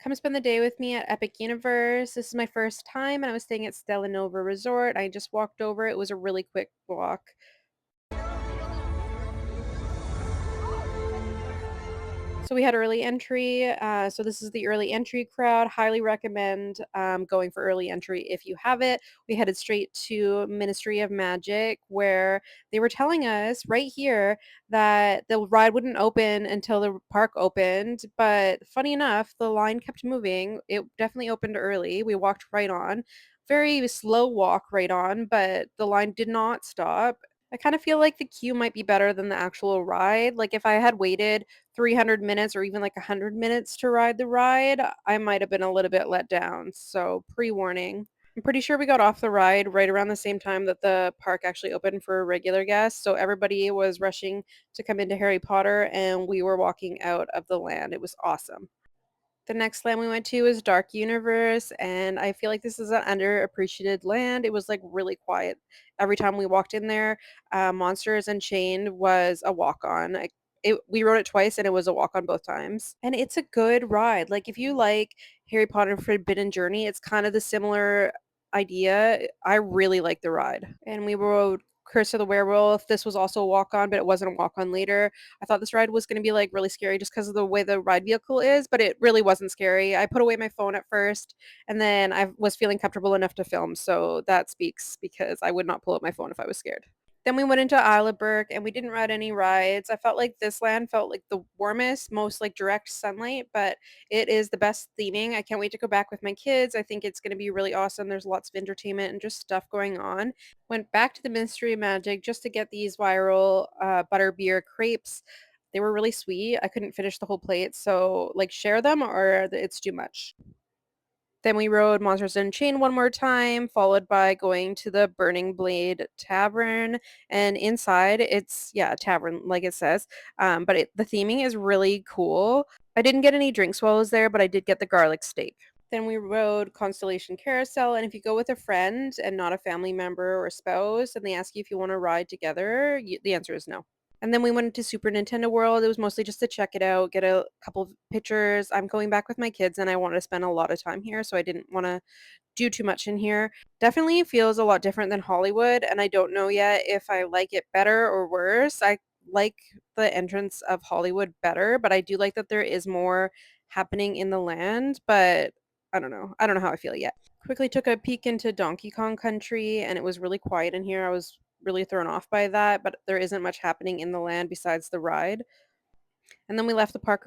Come spend the day with me at Epic Universe. This is my first time, and I was staying at Stella Nova Resort. I just walked over. It was a really quick walk. So we had early entry. So this is the early entry crowd. Highly recommend going for early entry if you have it. We headed straight to Ministry of Magic, where they were telling us right here that the ride wouldn't open until the park opened. But funny enough, the line kept moving. It definitely opened early. We walked right on. Very slow walk right on, but the line did not stop. I kind of feel like the queue might be better than the actual ride. Like if I had waited 300 minutes or even like 100 minutes to ride the ride, I might have been a little bit let down. So, pre-warning. I'm pretty sure we got off the ride right around the same time that the park actually opened for regular guests. So everybody was rushing to come into Harry Potter and we were walking out of the land. It was awesome. The next land we went to was Dark Universe, and I feel like this is an underappreciated land. It was like really quiet every time we walked in there. Monsters Unchained was a walk on. We rode it twice, and it was a walk on both times. And it's a good ride. Like if you like Harry Potter Forbidden Journey, it's kind of the similar idea. I really like the ride, and we rode Curse of the Werewolf. This was also a walk on, but it wasn't a walk on later. I thought this ride was gonna be, like, really scary just because of the way the ride vehicle is, but it really wasn't scary. I put away my phone at first, and then I was feeling comfortable enough to film, so that speaks because I would not pull out my phone if I was scared. Then we went into Isle of Burke, and we didn't ride any rides. I felt like this land felt like the warmest, most, like, direct sunlight, but it is the best theming. I can't wait to go back with my kids. I think it's gonna be really awesome. There's lots of entertainment and just stuff going on. Went back to the Ministry of Magic just to get these viral, butterbeer crepes. They were really sweet. I couldn't finish the whole plate, so, like, share them or it's too much. Then we rode Monsters Unchained one more time, followed by going to the Burning Blade Tavern, and inside it's yeah, a tavern like it says, but the theming is really cool. I didn't get any drink swallows there, but I did get the garlic steak. Then we rode Constellation Carousel, and if you go with a friend and not a family member or spouse, and they ask you if you wanna ride together, the answer is no. And then we went to Super Nintendo World. It was mostly just to check it out, get a couple of pictures. I'm going back with my kids and I wanted to spend a lot of time here, so I didn't want to do too much in here. Definitely feels a lot different than Hollywood, and I don't know yet if I like it better or worse. I like the entrance of Hollywood better, but I do like that there is more happening in the land, but I don't know. I don't know how I feel yet. Quickly took a peek into Donkey Kong Country, and it was really quiet in here. I was really thrown off by that, but there isn't much happening in the land besides the ride. And then we left the park